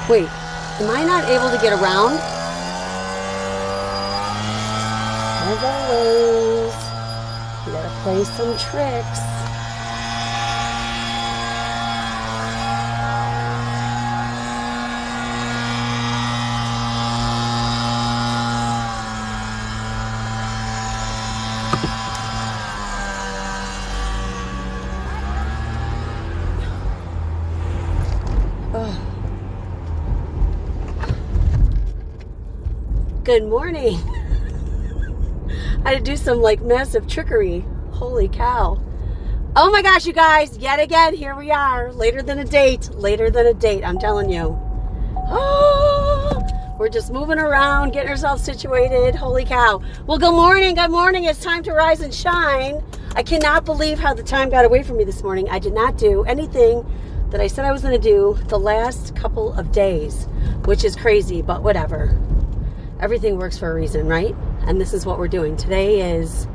Wait, am I not able to get around? As always, you gotta play some tricks. Good morning. I had to do some massive trickery. Holy cow. Oh my gosh, you guys, yet again, here we are. Later than a date, I'm telling you. Oh, we're just moving around, getting ourselves situated. Holy cow. Well, good morning. It's time to rise and shine. I cannot believe how the time got away from me this morning. I did not do anything that I said I was going to do the last couple of days, which is crazy, but whatever. Everything works for a reason, right? And this is what we're doing. Today is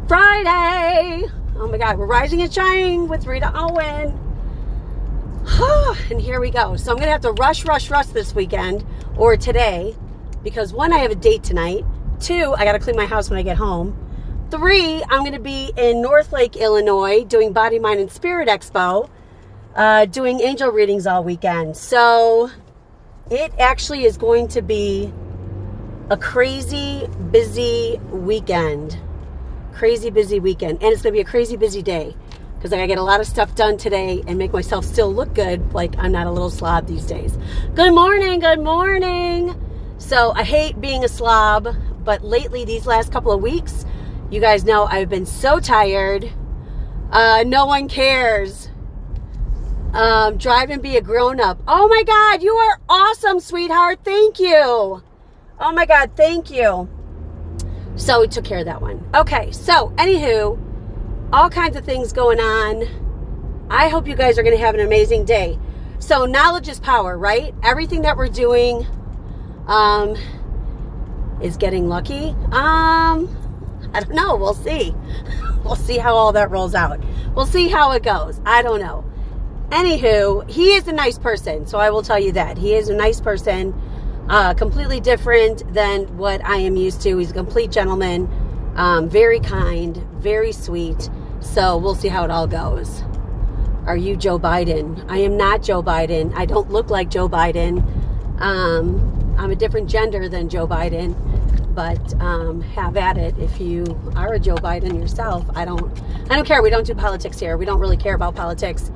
Friday. Oh my God, we're rising and shining with Rita Owen. And here we go. So I'm going to have to rush this weekend or today because 1, I have a date tonight. 2, I got to clean my house when I get home. 3, I'm going to be in Northlake, Illinois doing Body, Mind, and Spirit Expo, doing angel readings all weekend. So it actually is going to be a crazy busy weekend. And it's going to be a crazy busy day because I got to get a lot of stuff done today and make myself still look good, like I'm not a little slob these days. Good morning. So I hate being a slob, but lately, these last couple of weeks, you guys know I've been so tired. No one cares. Drive and be a grown-up. Oh my God, you are awesome, sweetheart. Thank you. Oh my God, thank you. So we took care of that one. Okay, so anywho, all kinds of things going on. I hope you guys are going to have an amazing day. So knowledge is power, right? Everything that we're doing is getting lucky. I don't know. We'll see. We'll see how all that rolls out. We'll see how it goes. I don't know. Anywho, he is a nice person. So I will tell you that. He is a nice person. Completely different than what I am used to. He's a complete gentleman, very kind, very sweet. So we'll see how it all goes. Are you Joe Biden? I am not Joe Biden. I don't look like Joe Biden. I'm a different gender than Joe Biden, but have at it if you are a Joe Biden yourself. I don't care. We don't do politics here. We don't really care about politics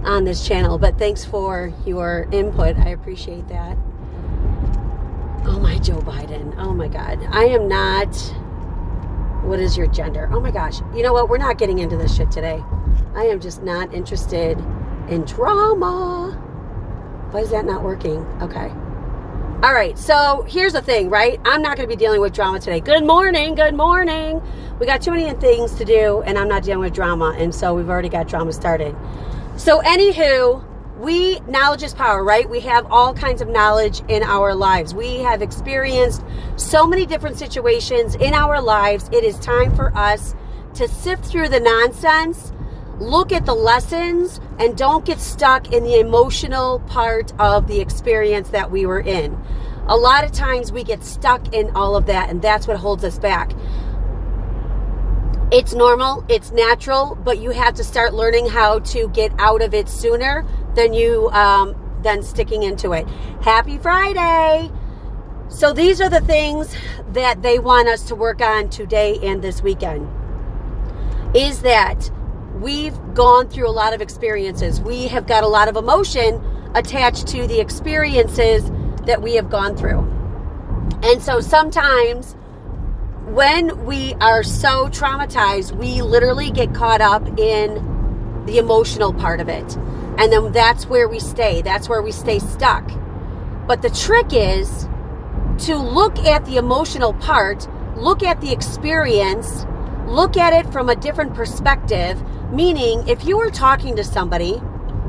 on this channel, but thanks for your input. I appreciate that. Oh my Joe Biden. Oh my God. I am not. What is your gender? Oh my gosh. You know what? We're not getting into this shit today. I am just not interested in drama. Why is that not working? Okay. All right. So here's the thing, right? I'm not going to be dealing with drama today. Good morning. We got too many things to do and I'm not dealing with drama. And so we've already got drama started. So anywho, knowledge is power, right? We have all kinds of knowledge in our lives. We have experienced so many different situations in our lives. It is time for us to sift through the nonsense, look at the lessons, and don't get stuck in the emotional part of the experience that we were in. A lot of times we get stuck in all of that, and that's what holds us back. It's normal, it's natural, but you have to start learning how to get out of it sooner than sticking into it. Happy Friday. So these are the things that they want us to work on today and this weekend. Is that we've gone through a lot of experiences. We have got a lot of emotion attached to the experiences that we have gone through. And so sometimes when we are so traumatized, we literally get caught up in the emotional part of it. And then that's where we stay. That's where we stay stuck. But the trick is to look at the emotional part, look at the experience, look at it from a different perspective. Meaning, if you were talking to somebody,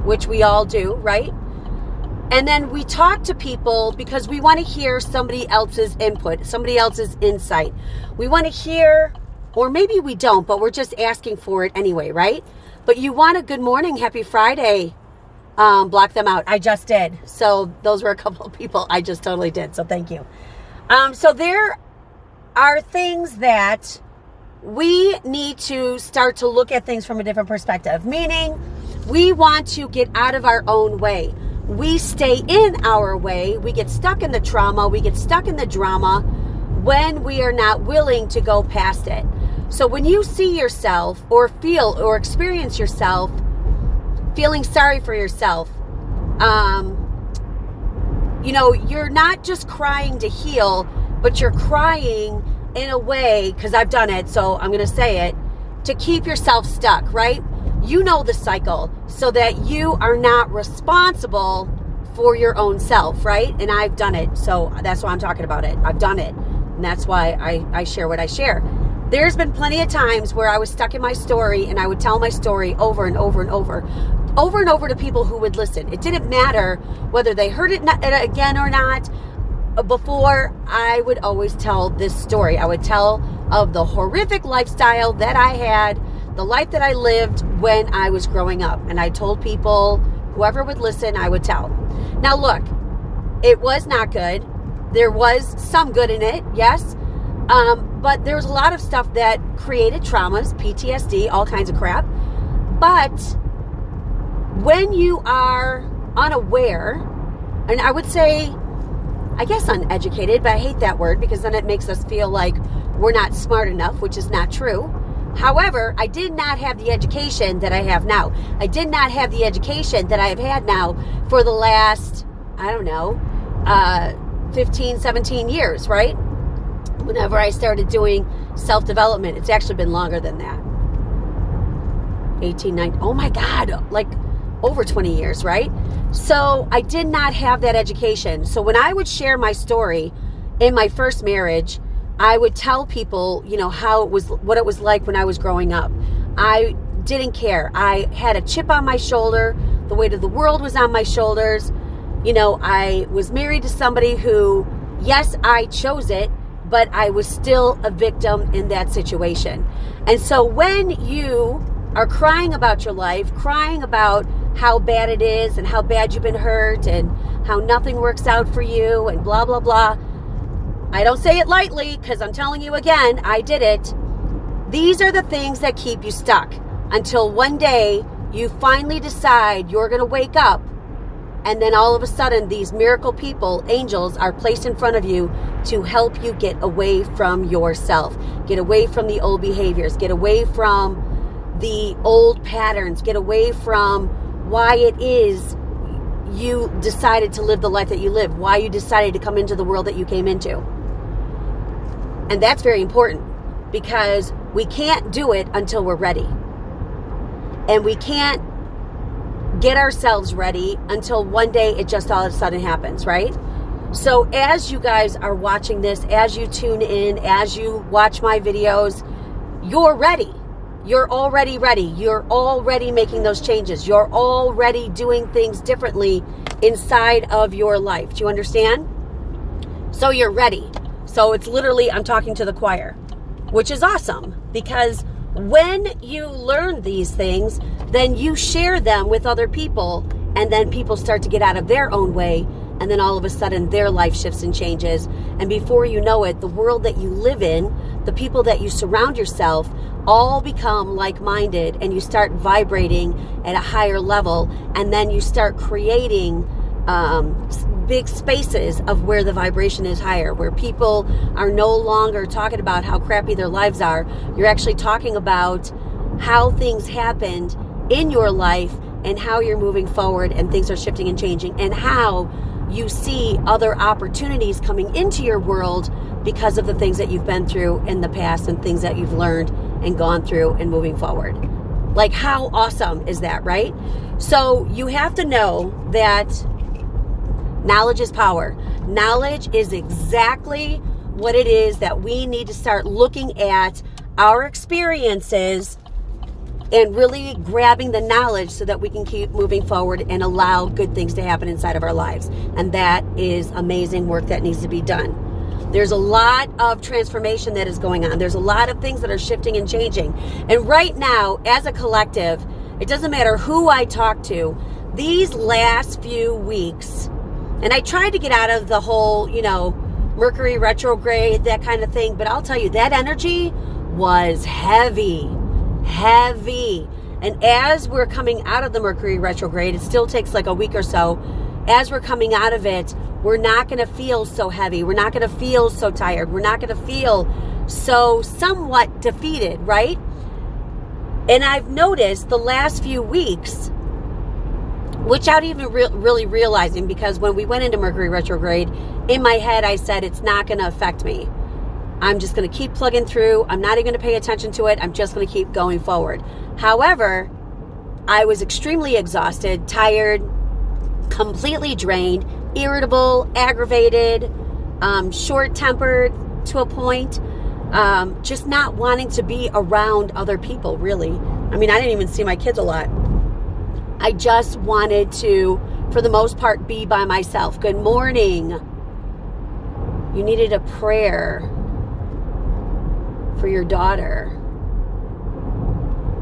which we all do, right? And then we talk to people because we want to hear somebody else's input, somebody else's insight. We want to hear, or maybe we don't, but we're just asking for it anyway, right? But you want a good morning, happy Friday. block them out. I just did. So those were a couple of people I just totally did. So thank you. So there are things that we need to start to look at things from a different perspective, meaning we want to get out of our own way. We stay in our way. We get stuck in the trauma. We get stuck in the drama when we are not willing to go past it. So when you see yourself or feel or experience yourself feeling sorry for yourself, you're not just crying to heal, but you're crying in a way, because I've done it, so I'm going to say it, to keep yourself stuck, right? You know the cycle, so that you are not responsible for your own self, right? And I've done it, so that's why I'm talking about it. I've done it, and that's why I share what I share. There's been plenty of times where I was stuck in my story, and I would tell my story over and over and over to people who would listen. It didn't matter whether they heard it again or not. Before, I would always tell this story. I would tell of the horrific lifestyle that I had, the life that I lived when I was growing up. And I told people, whoever would listen, I would tell. Now look, it was not good. There was some good in it, yes. But there was a lot of stuff that created traumas, PTSD, all kinds of crap. But when you are unaware, and I would say, I guess uneducated, but I hate that word because then it makes us feel like we're not smart enough, which is not true. However, I did not have the education that I have now. I did not have the education that I have had now for the last, 15, 17 years, right? Whenever I started doing self-development, it's actually been longer than that. 18, 19, oh my God, like over 20 years, right? So I did not have that education. So when I would share my story in my first marriage, I would tell people, how it was, what it was like when I was growing up. I didn't care. I had a chip on my shoulder. The weight of the world was on my shoulders. I was married to somebody who, yes, I chose it, but I was still a victim in that situation. And so when you are crying about your life, crying about how bad it is and how bad you've been hurt and how nothing works out for you and blah, blah, blah. I don't say it lightly because I'm telling you again, I did it. These are the things that keep you stuck until one day you finally decide you're going to wake up, and then all of a sudden these miracle people, angels, are placed in front of you to help you get away from yourself, get away from the old behaviors, get away from the old patterns, get away from why it is you decided to live the life that you live, why you decided to come into the world that you came into. And that's very important because we can't do it until we're ready. And we can't get ourselves ready until one day it just all of a sudden happens, right? So as you guys are watching this, as you tune in, as you watch my videos, you're ready. You're already ready. You're already making those changes. You're already doing things differently inside of your life. Do you understand? So you're ready. So it's literally, I'm talking to the choir, which is awesome because when you learn these things, then you share them with other people, and then people start to get out of their own way, and then all of a sudden their life shifts and changes. And before you know it, the world that you live in, the people that you surround yourself, all become like-minded, and you start vibrating at a higher level, and then you start creating big spaces of where the vibration is higher, where people are no longer talking about how crappy their lives are. You're actually talking about how things happened in your life and how you're moving forward and things are shifting and changing, and how you see other opportunities coming into your world because of the things that you've been through in the past and things that you've learned and gone through and moving forward. Like, how awesome is that, right? So you have to know that knowledge is power. Knowledge is exactly what it is that we need to start looking at our experiences and really grabbing the knowledge so that we can keep moving forward and allow good things to happen inside of our lives. And that is amazing work that needs to be done. There's a lot of transformation that is going on. There's a lot of things that are shifting and changing. And right now, as a collective, it doesn't matter who I talk to, these last few weeks, and I tried to get out of the whole, Mercury retrograde, that kind of thing, but I'll tell you, that energy was heavy. And as we're coming out of the Mercury retrograde, it still takes like a week or so. As we're coming out of it, we're not going to feel so heavy. We're not going to feel so tired. We're not going to feel so somewhat defeated, right? And I've noticed the last few weeks, without even really realizing, because when we went into Mercury retrograde, in my head I said it's not going to affect me. I'm just going to keep plugging through. I'm not even going to pay attention to it. I'm just going to keep going forward. However, I was extremely exhausted, tired, completely drained, irritable, aggravated, short-tempered to a point, just not wanting to be around other people, really. I mean, I didn't even see my kids a lot. I just wanted to, for the most part, be by myself. Good morning. You needed a prayer for your daughter.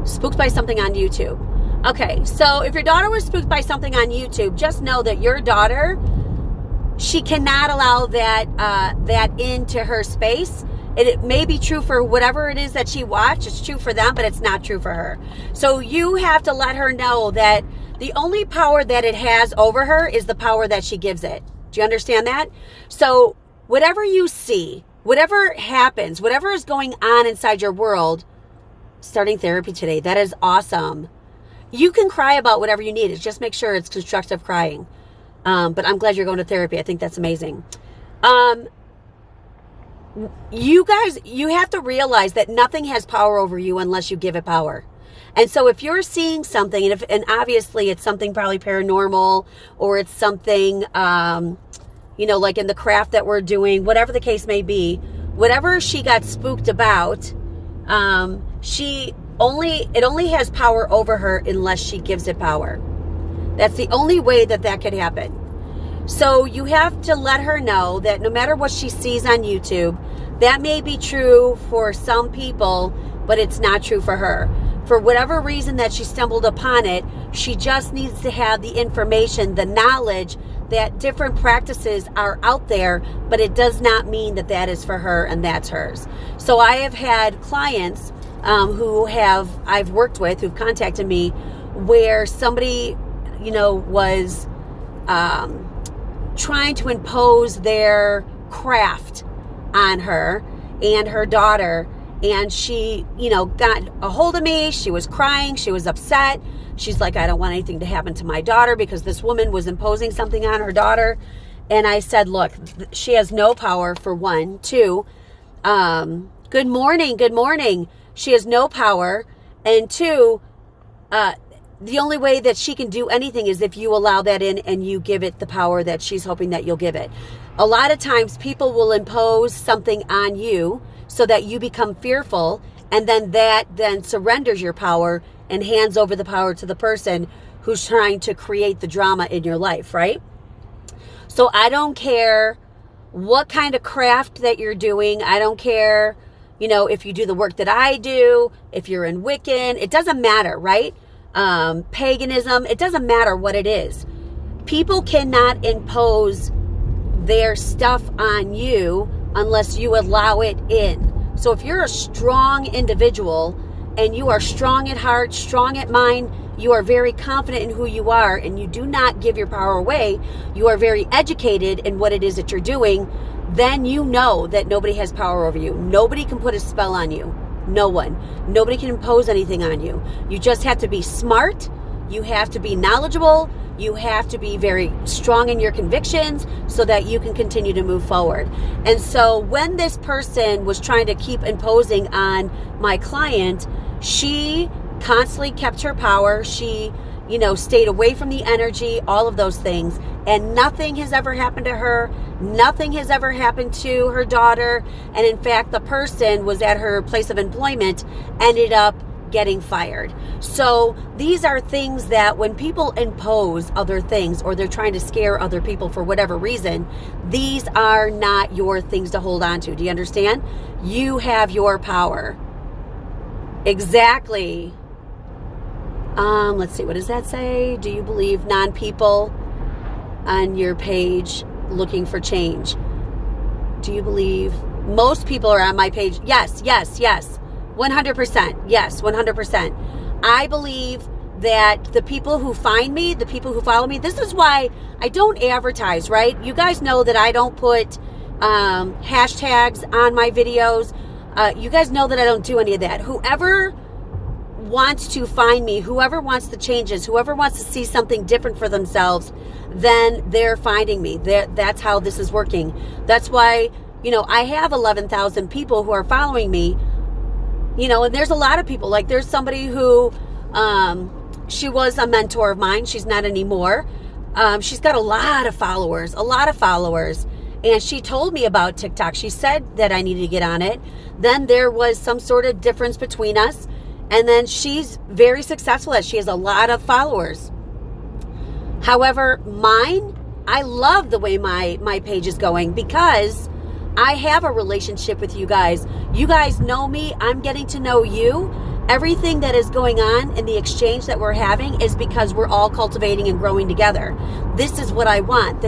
Spooked by something on YouTube. Okay, so if your daughter was spooked by something on YouTube, just know that your daughter, she cannot allow that into her space. It may be true for whatever it is that she watched. It's true for them, but it's not true for her. So you have to let her know that the only power that it has over her is the power that she gives it. Do you understand that? So whatever you see, whatever happens, whatever is going on inside your world, starting therapy today, that is awesome. You can cry about whatever you need. Just make sure it's constructive crying. But I'm glad you're going to therapy. I think that's amazing. You guys, you have to realize that nothing has power over you unless you give it power. And so if you're seeing something, and obviously it's something probably paranormal, or it's something, like in the craft that we're doing, whatever the case may be, whatever she got spooked about, it only has power over her unless she gives it power. That's the only way that could happen. So you have to let her know that no matter what she sees on YouTube, that may be true for some people, but it's not true for her. For whatever reason that she stumbled upon it, she just needs to have the information, the knowledge that different practices are out there, but it does not mean that is for her and that's hers. So I have had clients I've worked with, who've contacted me, where somebody, was trying to impose their craft on her and her daughter. And she, got a hold of me. She was crying. She was upset. She's like, I don't want anything to happen to my daughter because this woman was imposing something on her daughter. And I said, look, she has no power, for one. Two, good morning. She has no power. And two, the only way that she can do anything is if you allow that in and you give it the power that she's hoping that you'll give it. A lot of times people will impose something on you so that you become fearful, and then that surrenders your power and hands over the power to the person who's trying to create the drama in your life, right? So I don't care what kind of craft that you're doing. I don't care, if you do the work that I do, if you're in Wiccan, it doesn't matter, right? Paganism, it doesn't matter what it is. People cannot impose their stuff on you unless you allow it in. So if you're a strong individual and you are strong at heart, strong at mind, you are very confident in who you are, and you do not give your power away, you are very educated in what it is that you're doing, then you know that nobody has power over you. Nobody can put a spell on you. No one. Nobody can impose anything on you. You just have to be smart. You have to be knowledgeable. You have to be very strong in your convictions so that you can continue to move forward. And so when this person was trying to keep imposing on my client, she constantly kept her power. She, stayed away from the energy, all of those things. And nothing has ever happened to her. Nothing has ever happened to her daughter. And in fact, the person was at her place of employment, ended up getting fired. So these are things that when people impose other things, or they're trying to scare other people for whatever reason, these are not your things to hold on to. Do you understand? You have your power. Exactly. Let's see, what does that say? Do you believe non-people on your page looking for change? Do you believe most people are on my page? Yes. 100%. Yes, 100%. I believe that the people who find me, the people who follow me, this is why I don't advertise, right? You guys know that I don't put hashtags on my videos. You guys know that I don't do any of that. Whoever wants to find me, whoever wants the changes, whoever wants to see something different for themselves, then they're finding me. That's how this is working. That's why, I have 11,000 people who are following me, and there's a lot of people. Like, there's somebody who, she was a mentor of mine. She's not anymore. She's got a lot of followers. And she told me about TikTok. She said that I needed to get on it. Then there was some sort of difference between us. And then she's very successful at it. She has a lot of followers. However, mine, I love the way my page is going because I have a relationship with you guys. You guys know me. I'm getting to know you. Everything that is going on in the exchange that we're having is because we're all cultivating and growing together. This is what I want.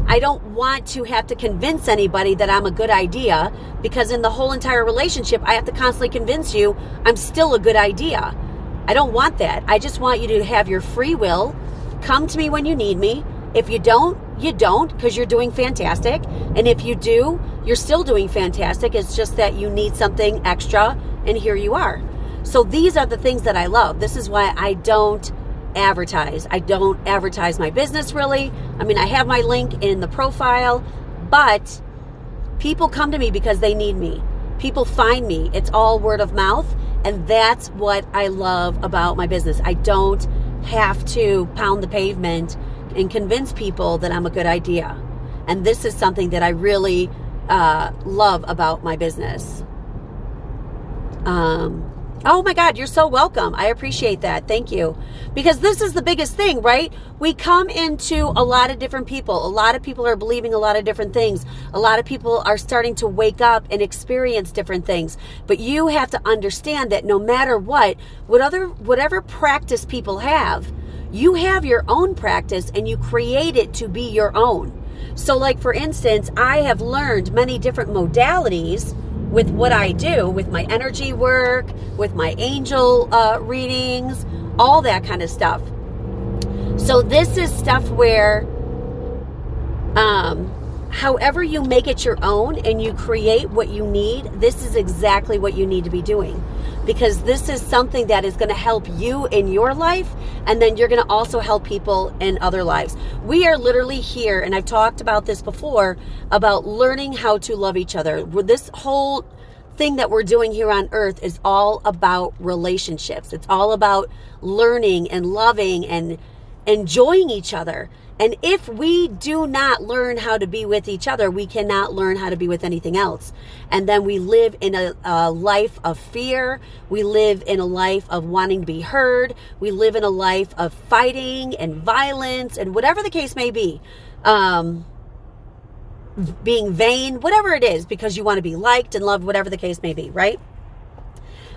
I don't want to have to convince anybody that I'm a good idea, because in the whole entire relationship, I have to constantly convince you I'm still a good idea. I don't want that. I just want you to have your free will. Come to me when you need me. If you don't, you don't, because you're doing fantastic. And if you do, you're still doing fantastic. It's just that you need something extra, and here you are. So these are the things that I love. This is why I don't advertise. I don't advertise my business, really. I mean, I have my link in the profile, but people come to me because they need me. People find me. It's all word of mouth, and that's what I love about my business. I don't have to pound the pavement and convince people that I'm a good idea. And this is something that I really love about my business. Oh my God, you're so welcome. I appreciate that. Thank you. Because this is the biggest thing, right? We come into a lot of different people. A lot of people are believing a lot of different things. A lot of people are starting to wake up and experience different things. But you have to understand that no matter whatever practice people have, you have your own practice and you create it to be your own. So like, for instance, I have learned many different modalities with what I do, with my energy work, with my angel readings, all that kind of stuff. So this is stuff where, however you make it your own and you create what you need, this is exactly what you need to be doing. Because this is something that is going to help you in your life, and then you're going to also help people in other lives. We are literally here, and I've talked about this before, about learning how to love each other. This whole thing that we're doing here on earth is all about relationships. It's all about learning and loving and enjoying each other. And if we do not learn how to be with each other, we cannot learn how to be with anything else. And then we live in a life of fear. We live in a life of wanting to be heard. We live in a life of fighting and violence and whatever the case may be. Being vain, whatever it is, because you want to be liked and loved, whatever the case may be, right?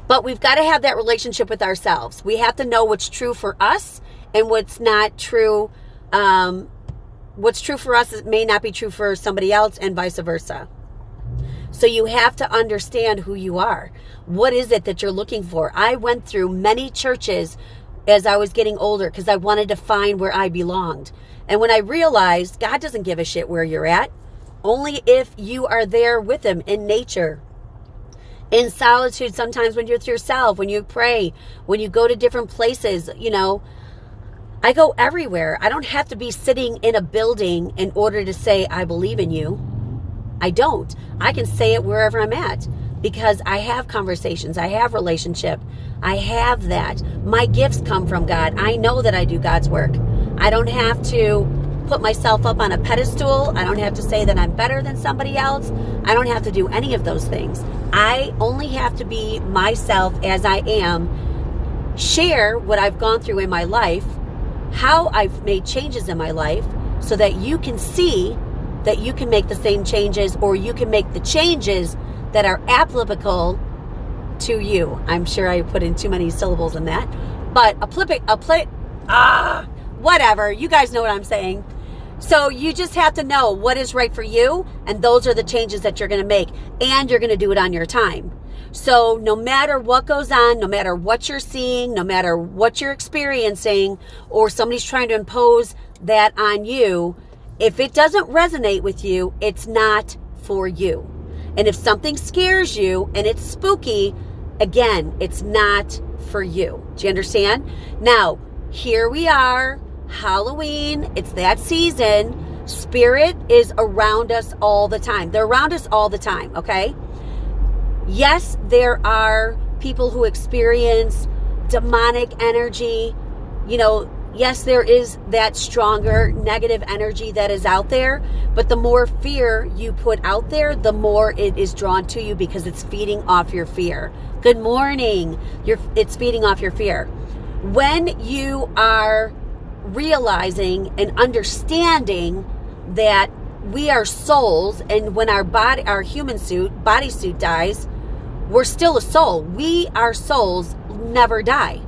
But we've got to have that relationship with ourselves. We have to know what's true for us and what's not true. What's true for us may not be true for somebody else, and vice versa. So you have to understand who you are. What is it that you're looking for? I went through many churches as I was getting older because I wanted to find where I belonged. And when I realized God doesn't give a shit where you're at, only if you are there with Him in nature, in solitude, sometimes when you're with yourself, when you pray, when you go to different places, I go everywhere. I don't have to be sitting in a building in order to say, I believe in you. I don't. I can say it wherever I'm at because I have conversations. I have relationship. I have that. My gifts come from God. I know that I do God's work. I don't have to put myself up on a pedestal. I don't have to say that I'm better than somebody else. I don't have to do any of those things. I only have to be myself as I am, share what I've gone through in my life, how I've made changes in my life, so that you can see that you can make the same changes, or you can make the changes that are applicable to you. I'm sure I put in too many syllables in that, But whatever. You guys know what I'm saying. So you just have to know what is right for you, and those are the changes that you're going to make, and you're going to do it on your time. So no matter what goes on, no matter what you're seeing, no matter what you're experiencing, or somebody's trying to impose that on you, if it doesn't resonate with you, it's not for you. And if something scares you and it's spooky, again, it's not for you. Do you understand? Now, here we are, Halloween, it's that season. Spirit is around us all the time. They're around us all the time, okay? Yes, there are people who experience demonic energy. You know, yes, there is that stronger negative energy that is out there, but the more fear you put out there, the more it is drawn to you because it's feeding off your fear. Good morning. It's feeding off your fear. When you are realizing and understanding that we are souls, and when our human suit, bodysuit dies, we're still a soul. We, our souls, never die.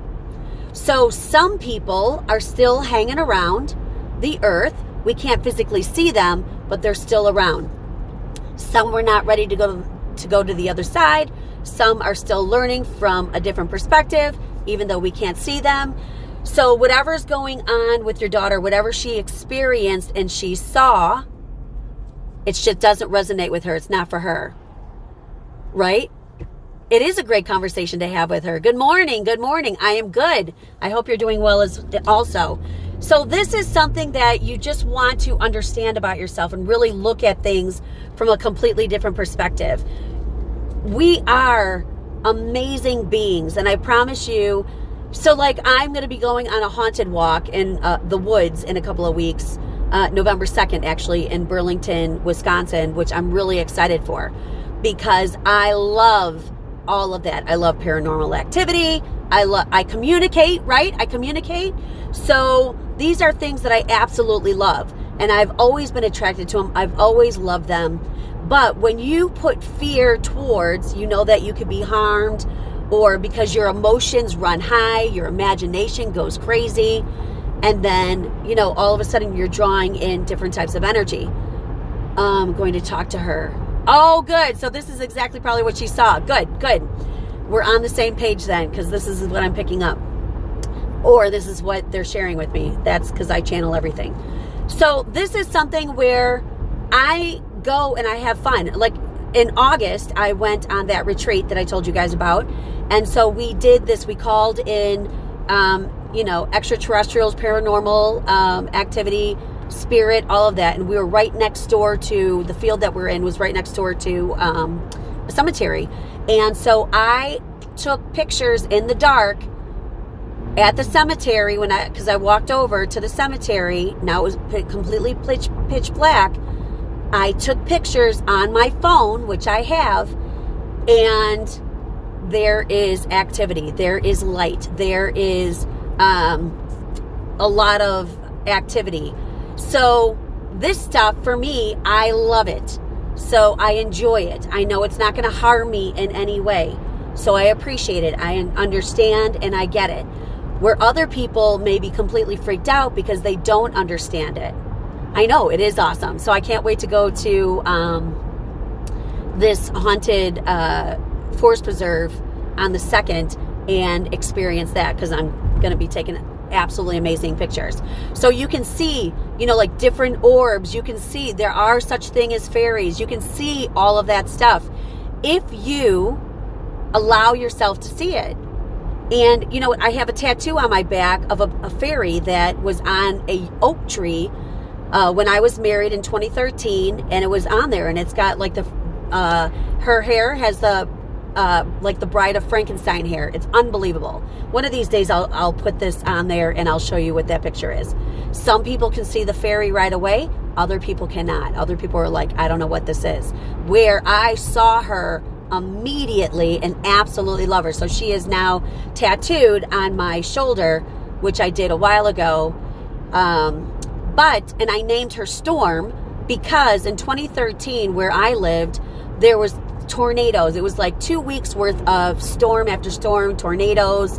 So some people are still hanging around the earth. We can't physically see them, but they're still around. Some were not ready to go to the other side. Some are still learning from a different perspective, even though we can't see them. So whatever's going on with your daughter, whatever she experienced and she saw, it just doesn't resonate with her. It's not for her. Right? It is a great conversation to have with her. Good morning. Good morning. I am good. I hope you're doing well as also. So this is something that you just want to understand about yourself and really look at things from a completely different perspective. We are amazing beings, and I promise you. So like, I'm going to be going on a haunted walk in the woods in a couple of weeks, November 2nd, actually, in Burlington, Wisconsin, which I'm really excited for because I love all of that. I love paranormal activity. I communicate, right? I communicate. So these are things that I absolutely love, and I've always been attracted to them. I've always loved them. But when you put fear towards, you know that you could be harmed, or because your emotions run high, your imagination goes crazy, and then, you know, all of a sudden you're drawing in different types of energy. I'm going to talk to her. Oh, good. So this is exactly probably what she saw. Good. We're on the same page then, because this is what I'm picking up. Or this is what they're sharing with me. That's because I channel everything. So this is something where I go and I have fun. Like in August, I went on that retreat that I told you guys about. And so we did this. We called in, extraterrestrials, paranormal activity, spirit, all of that. And we were right next door to the field that we're in, was right next door to a cemetery. And so I took pictures in the dark at the cemetery because I walked over to the cemetery. Now it was completely pitch black. I took pictures on my phone, which I have, and there is activity. There is light. There is a lot of activity. So this stuff, for me, I love it. So I enjoy it. I know it's not going to harm me in any way. So I appreciate it. I understand and I get it. Where other people may be completely freaked out because they don't understand it. I know, it is awesome. So I can't wait to go to this haunted forest preserve on the 2nd and experience that, because I'm going to be taking absolutely amazing pictures. So you can see, like different orbs. You can see there are such thing as fairies. You can see all of that stuff if you allow yourself to see it. And I have a tattoo on my back of a fairy that was on a oak tree when I was married in 2013, and it was on there, and it's got like her hair has the like the Bride of Frankenstein hair. It's unbelievable. One of these days I'll put this on there and I'll show you what that picture is. Some people can see the fairy right away. Other people cannot. Other people are like, I don't know what this is. Where I saw her immediately and absolutely love her. So she is now tattooed on my shoulder, which I did a while ago. And I named her Storm because in 2013, where I lived, there was tornadoes. It was like 2 weeks worth of storm after storm, tornadoes,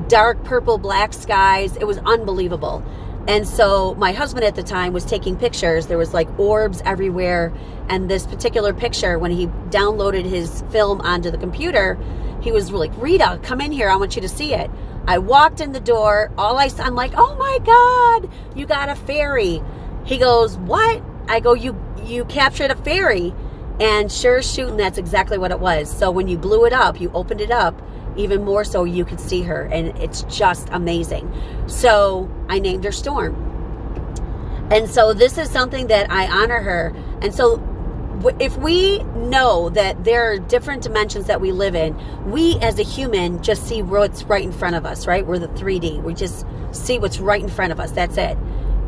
dark purple, black skies. It was unbelievable. And so my husband at the time was taking pictures. There was like orbs everywhere. And this particular picture, when he downloaded his film onto the computer, he was like, Rita, come in here. I want you to see it. I walked in the door. I'm like, oh my God, you got a fairy. He goes, what? I go, you captured a fairy. And sure as shooting, that's exactly what it was. So when you blew it up, you opened it up, even more so you could see her. And it's just amazing. So I named her Storm. And so this is something that I honor her. And so if we know that there are different dimensions that we live in, we as a human just see what's right in front of us, right? We're the 3D. We just see what's right in front of us. That's it.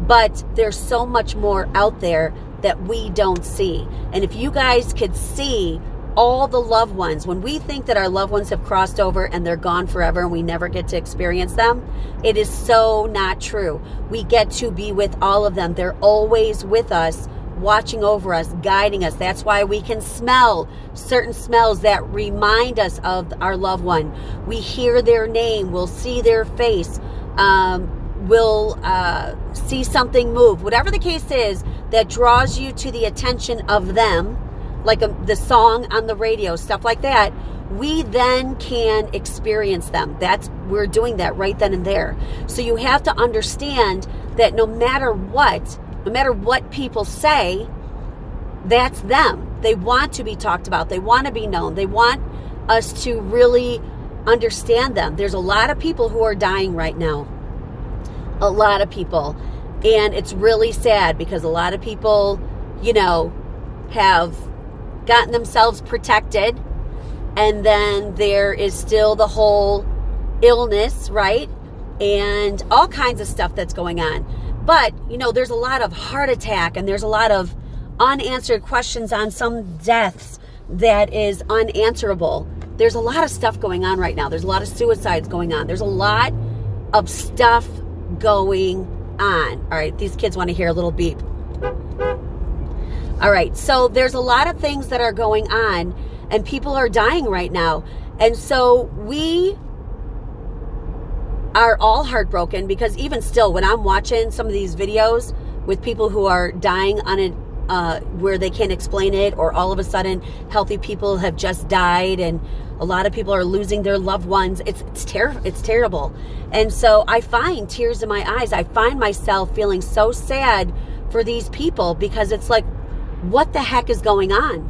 But there's so much more out there that we don't see. And if you guys could see all the loved ones, when we think that our loved ones have crossed over and they're gone forever and we never get to experience them, it is so not true. We get to be with all of them. They're always with us, watching over us, guiding us. That's why we can smell certain smells that remind us of our loved one. We hear their name, we'll see their face, we'll see something move. Whatever the case is that draws you to the attention of them, like the song on the radio, stuff like that, we then can experience them. We're doing that right then and there. So you have to understand that no matter what people say, that's them. They want to be talked about. They want to be known. They want us to really understand them. There's a lot of people who are dying right now. A lot of people. And it's really sad because a lot of people, have gotten themselves protected. And then there is still the whole illness, right? And all kinds of stuff that's going on. But, there's a lot of heart attack and there's a lot of unanswered questions on some deaths that is unanswerable. There's a lot of stuff going on right now. There's a lot of suicides going on. There's a lot of stuff going on. All right, these kids want to hear a little beep. All right, so there's a lot of things that are going on and people are dying right now. And so we are all heartbroken because even still, when I'm watching some of these videos with people who are dying on it, where they can't explain it, or all of a sudden healthy people have just died and a lot of people are losing their loved ones, it's terrible. And so I find tears in my eyes. I find myself feeling so sad for these people because it's like, what the heck is going on?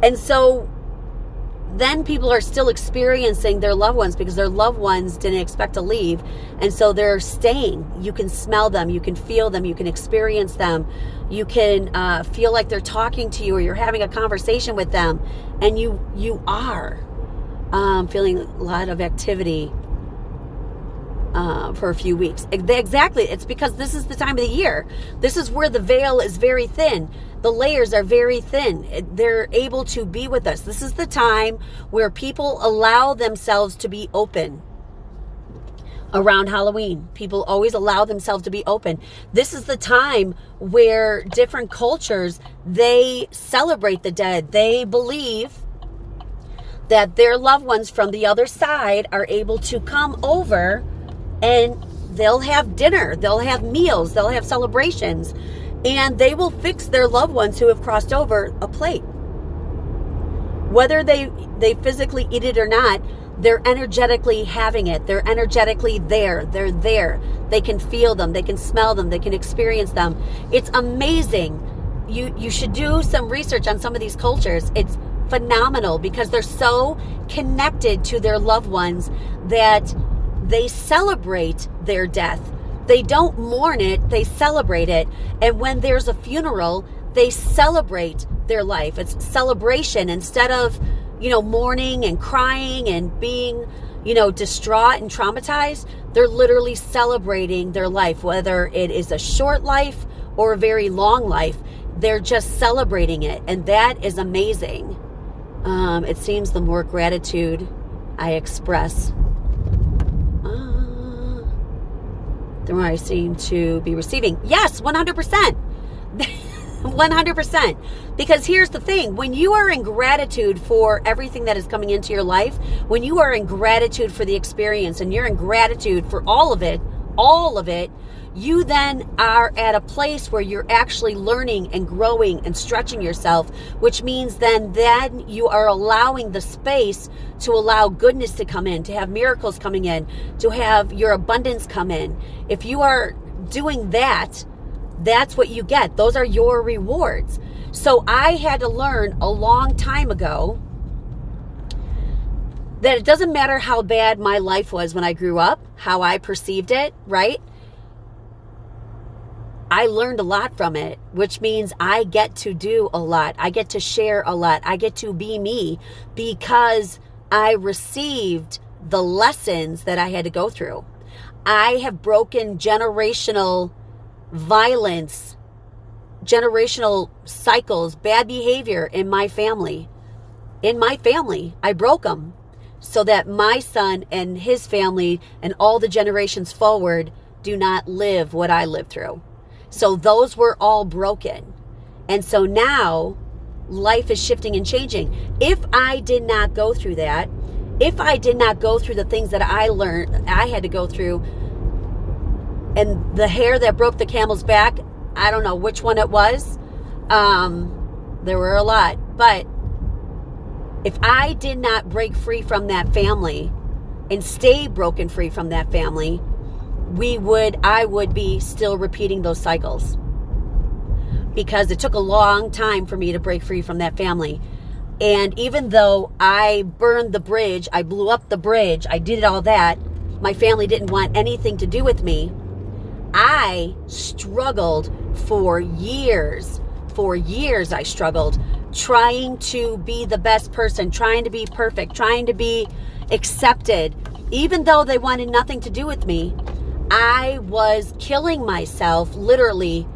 And so then people are still experiencing their loved ones because their loved ones didn't expect to leave. And so they're staying. You can smell them. You can feel them. You can experience them. You can feel like they're talking to you or you're having a conversation with them. And you are feeling a lot of activity for a few weeks. Exactly. It's because this is the time of the year. This is where the veil is very thin. The layers are very thin. They're able to be with us. This is the time where people allow themselves to be open. Around Halloween, people always allow themselves to be open. This is the time where different cultures, they celebrate the dead. They believe that their loved ones from the other side are able to come over and they'll have dinner, they'll have meals, they'll have celebrations, and they will fix their loved ones who have crossed over a plate. Whether they physically eat it or not, they're energetically having it. They're energetically there. They're there. They can feel them. They can smell them. They can experience them. It's amazing. You should do some research on some of these cultures. It's phenomenal because they're so connected to their loved ones that they celebrate their death. They don't mourn it, they celebrate it. And when there's a funeral, they celebrate their life. It's celebration instead of, mourning and crying and being, distraught and traumatized. They're literally celebrating their life, whether it is a short life or a very long life. They're just celebrating it. And that is amazing. It seems the more gratitude I express, the more I seem to be receiving. Yes, 100%. 100%. Because here's the thing, when you are in gratitude for everything that is coming into your life, when you are in gratitude for the experience and you're in gratitude for all of it, you then are at a place where you're actually learning and growing and stretching yourself, which means then you are allowing the space to allow goodness to come in, to have miracles coming in, to have your abundance come in. If you are doing that, that's what you get. Those are your rewards. So I had to learn a long time ago that it doesn't matter how bad my life was when I grew up, how I perceived it, right? I learned a lot from it, which means I get to do a lot. I get to share a lot. I get to be me because I received the lessons that I had to go through. I have broken generational violence, generational cycles, bad behavior in my family. I broke them so that my son and his family and all the generations forward do not live what I lived through. So those were all broken. And so now life is shifting and changing. If I did not go through that, if I did not go through the things that I learned, I had to go through, and the hair that broke the camel's back, I don't know which one it was. There were a lot. But if I did not break free from that family and stay broken free from that family, I would be still repeating those cycles, because it took a long time for me to break free from that family. And even though I burned the bridge, I blew up the bridge, I did all that, my family didn't want anything to do with me. I struggled for years. For years I struggled, trying to be the best person, trying to be perfect, trying to be accepted. Even though they wanted nothing to do with me, I was killing myself, literally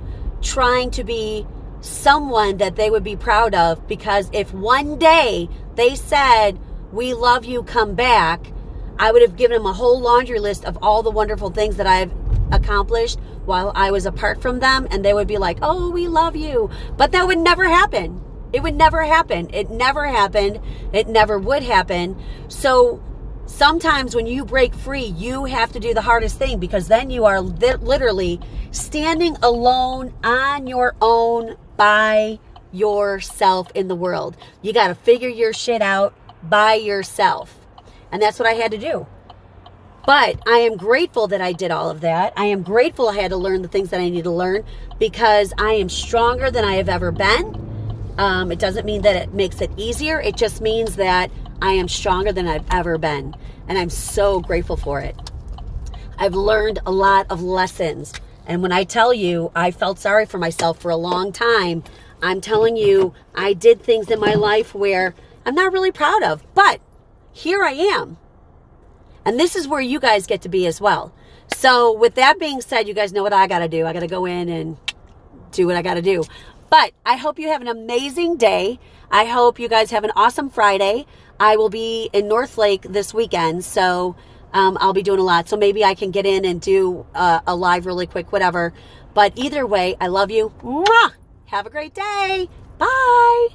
trying to be someone that they would be proud of, because if one day they said, "We love you, come back," I would have given them a whole laundry list of all the wonderful things that I've accomplished while I was apart from them, and they would be like, "Oh, we love you." But that would never happen. It would never happen. It never happened. It never would happen. So sometimes when you break free, you have to do the hardest thing, because then you are literally standing alone on your own by yourself in the world. You got to figure your shit out by yourself. And that's what I had to do. But I am grateful that I did all of that. I am grateful I had to learn the things that I need to learn, because I am stronger than I have ever been. It doesn't mean that it makes it easier. It just means that I am stronger than I've ever been. And I'm so grateful for it. I've learned a lot of lessons. And when I tell you I felt sorry for myself for a long time, I'm telling you I did things in my life where I'm not really proud of. But here I am. And this is where you guys get to be as well. So with that being said, you guys know what I got to do. I got to go in and do what I got to do. But I hope you have an amazing day. I hope you guys have an awesome Friday. I will be in North Lake this weekend, so I'll be doing a lot. So maybe I can get in and do a live really quick, whatever. But either way, I love you. Mwah! Have a great day. Bye.